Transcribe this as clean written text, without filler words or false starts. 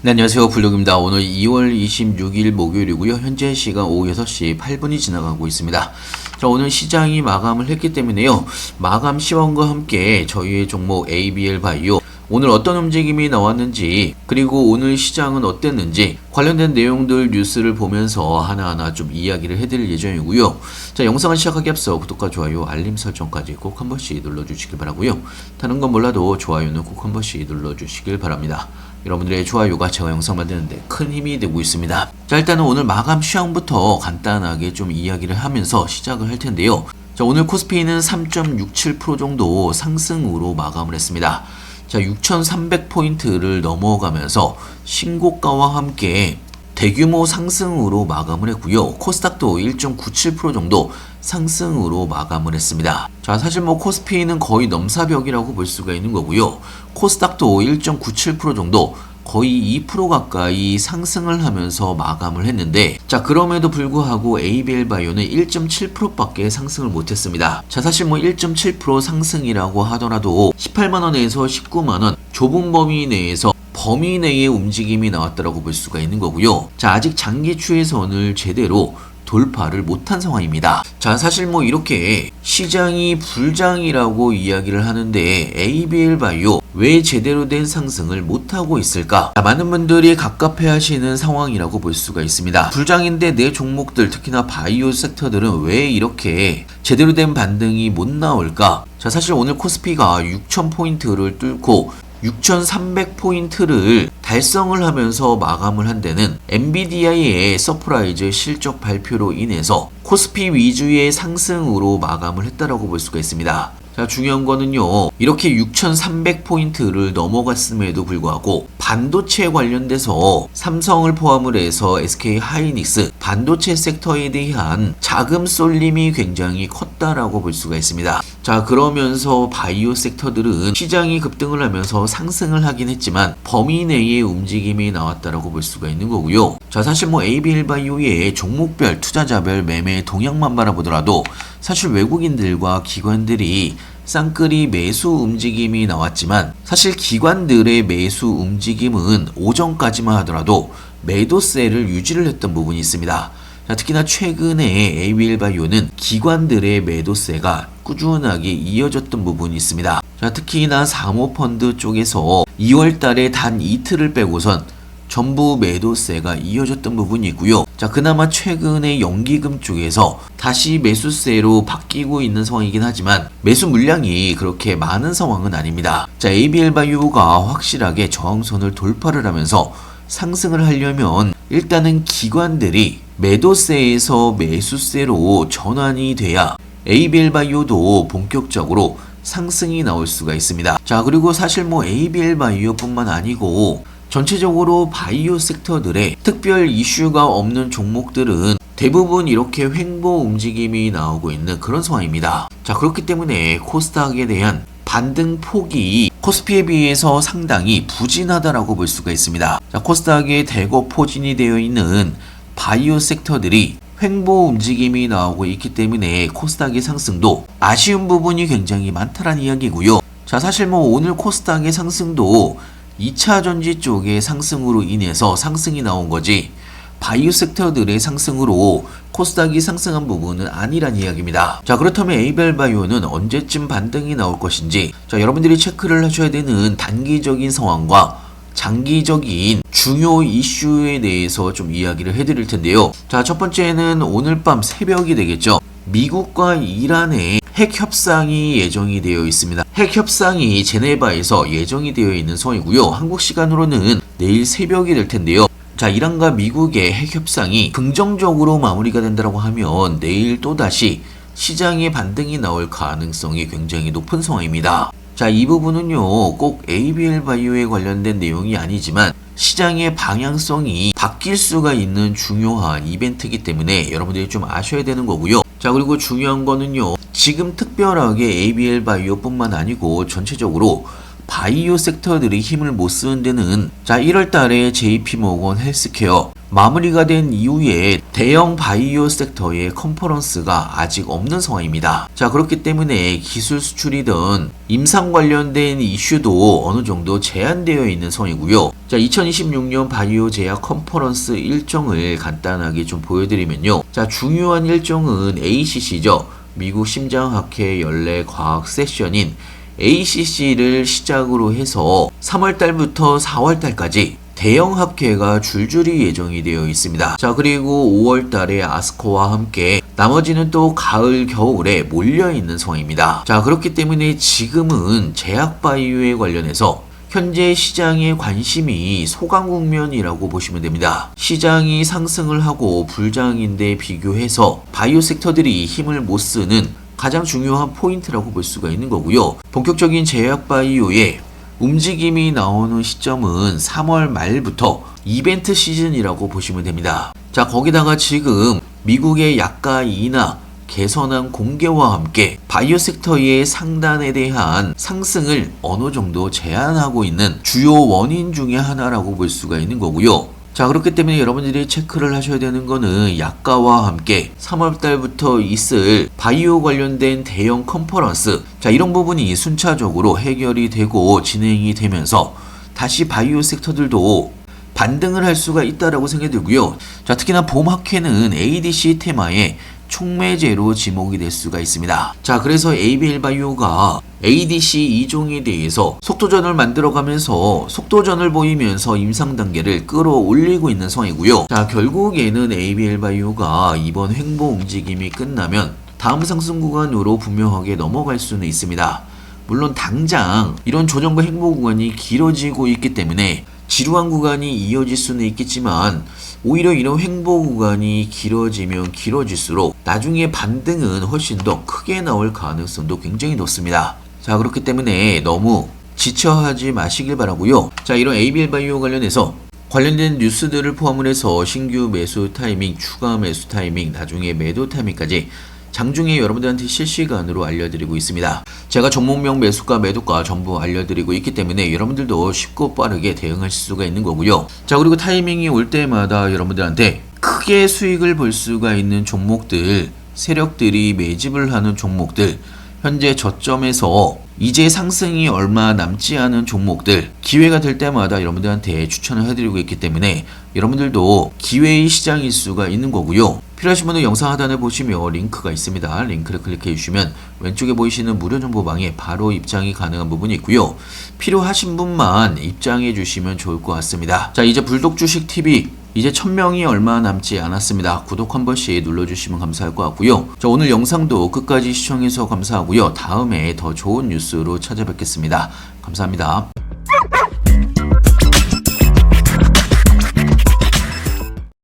네, 안녕하세요. 블록입니다. 오늘 2월 26일 목요일이고요. 현재 시간 오후 6시 8분이 지나가고 있습니다. 자, 오늘 시장이 마감을 했기 때문에요. 마감 시황과 함께 저희의 종목 ABL 바이오 오늘 어떤 움직임이 나왔는지, 그리고 오늘 시장은 어땠는지 관련된 내용들 뉴스를 보면서 하나하나 좀 이야기를 해드릴 예정이고요. 자, 영상을 시작하기 앞서 구독과 좋아요, 알림 설정까지 꼭 한 번씩 눌러주시길 바라고요. 다른 건 몰라도 좋아요는 꼭 한 번씩 눌러주시길 바랍니다. 여러분들의 좋아요가 제가 영상 만드는데 큰 힘이 되고 있습니다. 자, 일단은 오늘 마감 시황부터 간단하게 좀 이야기를 하면서 시작을 할 텐데요. 자, 오늘 코스피는 3.67% 정도 상승으로 마감을 했습니다. 자, 6,300포인트를 넘어가면서 신고가와 함께 대규모 상승으로 마감을 했고요. 코스닥도 1.97% 정도 상승으로 마감을 했습니다. 자, 사실 코스피는 거의 넘사벽이라고 볼 수가 있는 거고요. 코스닥도 1.97% 정도 거의 2% 가까이 상승을 하면서 마감을 했는데, 자, 그럼에도 불구하고 ABL 바이오는 1.7%밖에 상승을 못했습니다. 자, 사실 1.7% 상승이라고 하더라도 18만원에서 19만원 좁은 범위 내에서 범위 내의 움직임이 나왔다고 볼 수가 있는 거고요. 자, 아직 장기 추세선을 제대로 돌파를 못한 상황입니다. 자, 사실 이렇게 시장이 불장이라고 이야기를 하는데 ABL 바이오 왜 제대로 된 상승을 못하고 있을까? 자, 많은 분들이 갑갑해 하시는 상황이라고 볼 수가 있습니다. 불장인데 내 종목들, 특히나 바이오 섹터들은 왜 이렇게 제대로 된 반등이 못 나올까? 자, 사실 오늘 코스피가 6,000포인트를 뚫고 6,300포인트를 달성을 하면서 마감을 한 데는 엔비디아의 서프라이즈 실적 발표로 인해서 코스피 위주의 상승으로 마감을 했다라고 볼 수가 있습니다. 자, 중요한 거는요, 이렇게 6,300포인트를 넘어갔음에도 불구하고 반도체 관련돼서 삼성을 포함을 해서 SK 하이닉스 반도체 섹터에 대한 자금 쏠림이 굉장히 컸다라고 볼 수가 있습니다. 자, 그러면서 바이오 섹터들은 시장이 급등을 하면서 상승을 하긴 했지만 범위 내의 움직임이 나왔다라고 볼 수가 있는 거고요. 자, 사실 ABL 바이오의 종목별 투자자별 매매 동향만 바라보더라도 사실 외국인들과 기관들이 쌍끌이 매수 움직임이 나왔지만, 사실 기관들의 매수 움직임은 오전까지만 하더라도 매도세를 유지를 했던 부분이 있습니다. 자, 특히나 최근에 ABL 바이오는 기관들의 매도세가 꾸준하게 이어졌던 부분이 있습니다. 자, 특히나 사모펀드 쪽에서 2월 달에 단 이틀을 빼고선 전부 매도세가 이어졌던 부분이 있고요. 자, 그나마 최근에 연기금 쪽에서 다시 매수세로 바뀌고 있는 상황이긴 하지만 매수 물량이 그렇게 많은 상황은 아닙니다. 자, ABL 바이오가 확실하게 저항선을 돌파를 하면서 상승을 하려면 일단은 기관들이 매도세에서 매수세로 전환이 돼야 ABL 바이오도 본격적으로 상승이 나올 수가 있습니다. 자, 그리고 사실 ABL 바이오뿐만 아니고 전체적으로 바이오 섹터들의 특별 이슈가 없는 종목들은 대부분 이렇게 횡보 움직임이 나오고 있는 그런 상황입니다. 자, 그렇기 때문에 코스닥에 대한 반등 폭이 코스피에 비해서 상당히 부진하다라고 볼 수가 있습니다. 자, 코스닥에 대거 포진이 되어 있는 바이오 섹터들이 횡보 움직임이 나오고 있기 때문에 코스닥의 상승도 아쉬운 부분이 굉장히 많다라는 이야기고요. 자, 사실 오늘 코스닥의 상승도 2차 전지 쪽의 상승으로 인해서 상승이 나온 거지 바이오 섹터들의 상승으로 코스닥이 상승한 부분은 아니란 이야기입니다. 자, 그렇다면 ABL 바이오는 언제쯤 반등이 나올 것인지, 자, 여러분들이 체크를 하셔야 되는 단기적인 상황과 장기적인 중요 이슈에 대해서 좀 이야기를 해드릴 텐데요. 자, 첫 번째는 오늘 밤 새벽이 되겠죠. 미국과 이란의 핵 협상이 예정이 되어 있습니다. 핵 협상이 제네바에서 예정이 되어 있는 상황이고요. 한국 시간으로는 내일 새벽이 될 텐데요. 자, 이란과 미국의 핵 협상이 긍정적으로 마무리가 된다고 하면 내일 또다시 시장에 반등이 나올 가능성이 굉장히 높은 상황입니다. 자, 이 부분은요, 꼭 ABL 바이오에 관련된 내용이 아니지만 시장의 방향성이 바뀔 수가 있는 중요한 이벤트이기 때문에 여러분들이 좀 아셔야 되는 거고요. 자, 그리고 중요한 거는요, 지금 특별하게 ABL 바이오뿐만 아니고 전체적으로 바이오 섹터들이 힘을 못 쓰는 데는, 자, 1월 달에 JP모건 헬스케어, 마무리가 된 이후에 대형 바이오 섹터의 컨퍼런스가 아직 없는 상황입니다. 자, 그렇기 때문에 기술 수출이든 임상 관련된 이슈도 어느 정도 제한되어 있는 상황이고요. 자, 2026년 바이오 제약 컨퍼런스 일정을 간단하게 좀 보여드리면요. 자, 중요한 일정은 ACC죠. 미국 심장학회 연례 과학 세션인 ACC를 시작으로 해서 3월달부터 4월달까지 대형 학회가 줄줄이 예정이 되어 있습니다. 자, 그리고 5월달에 아스코와 함께 나머지는 또 가을, 겨울에 몰려있는 상황입니다. 자, 그렇기 때문에 지금은 제약바이오에 관련해서 현재 시장의 관심이 소강 국면이라고 보시면 됩니다. 시장이 상승을 하고 불장인데 비교해서 바이오 섹터들이 힘을 못 쓰는 가장 중요한 포인트라고 볼 수가 있는 거고요. 본격적인 제약바이오의 움직임이 나오는 시점은 3월 말부터 이벤트 시즌이라고 보시면 됩니다. 자, 거기다가 지금 미국의 약가 인하 개선안 공개와 함께 바이오 섹터의 상단에 대한 상승을 어느 정도 제한하고 있는 주요 원인 중에 하나라고 볼 수가 있는 거고요. 자, 그렇기 때문에 여러분들이 체크를 하셔야 되는 거는 약가와 함께 3월달부터 있을 바이오 관련된 대형 컨퍼런스, 자, 이런 부분이 순차적으로 해결이 되고 진행이 되면서 다시 바이오 섹터들도 반등을 할 수가 있다라고 생각이 들고요. 자, 특히나 봄 학회는 ADC 테마에 촉매제로 지목이 될 수가 있습니다. 자, 그래서 ABL바이오가 ADC 2종에 대해서 속도전을 만들어가면서 속도전을 보이면서 임상 단계를 끌어올리고 있는 상황이고요. 자, 결국에는 ABL바이오가 이번 횡보 움직임이 끝나면 다음 상승 구간으로 분명하게 넘어갈 수는 있습니다. 물론 당장 이런 조정과 횡보 구간이 길어지고 있기 때문에 지루한 구간이 이어질 수는 있겠지만 오히려 이런 횡보 구간이 길어지면 길어질수록 나중에 반등은 훨씬 더 크게 나올 가능성도 굉장히 높습니다. 자, 그렇기 때문에 너무 지쳐하지 마시길 바라고요. 자, 이런 ABL바이오 관련해서 관련된 뉴스들을 포함을 해서 신규 매수 타이밍, 추가 매수 타이밍, 나중에 매도 타이밍까지 장중에 여러분들한테 실시간으로 알려드리고 있습니다. 제가 종목명 매수가 매도가 전부 알려드리고 있기 때문에 여러분들도 쉽고 빠르게 대응하실 수가 있는 거고요. 자, 그리고 타이밍이 올 때마다 여러분들한테 크게 수익을 볼 수가 있는 종목들, 세력들이 매집을 하는 종목들, 현재 저점에서 이제 상승이 얼마 남지 않은 종목들, 기회가 될 때마다 여러분들한테 추천을 해드리고 있기 때문에 여러분들도 기회의 시장일 수가 있는 거고요. 필요하신 분은 영상 하단에 보시면 링크가 있습니다. 링크를 클릭해 주시면 왼쪽에 보이시는 무료 정보방에 바로 입장이 가능한 부분이 있고요. 필요하신 분만 입장해 주시면 좋을 것 같습니다. 자, 이제 불독주식TV 이제 1000명이 얼마 남지 않았습니다. 구독 한 번씩 눌러주시면 감사할 것 같고요. 자, 오늘 영상도 끝까지 시청해서 감사하고요. 다음에 더 좋은 뉴스로 찾아뵙겠습니다. 감사합니다.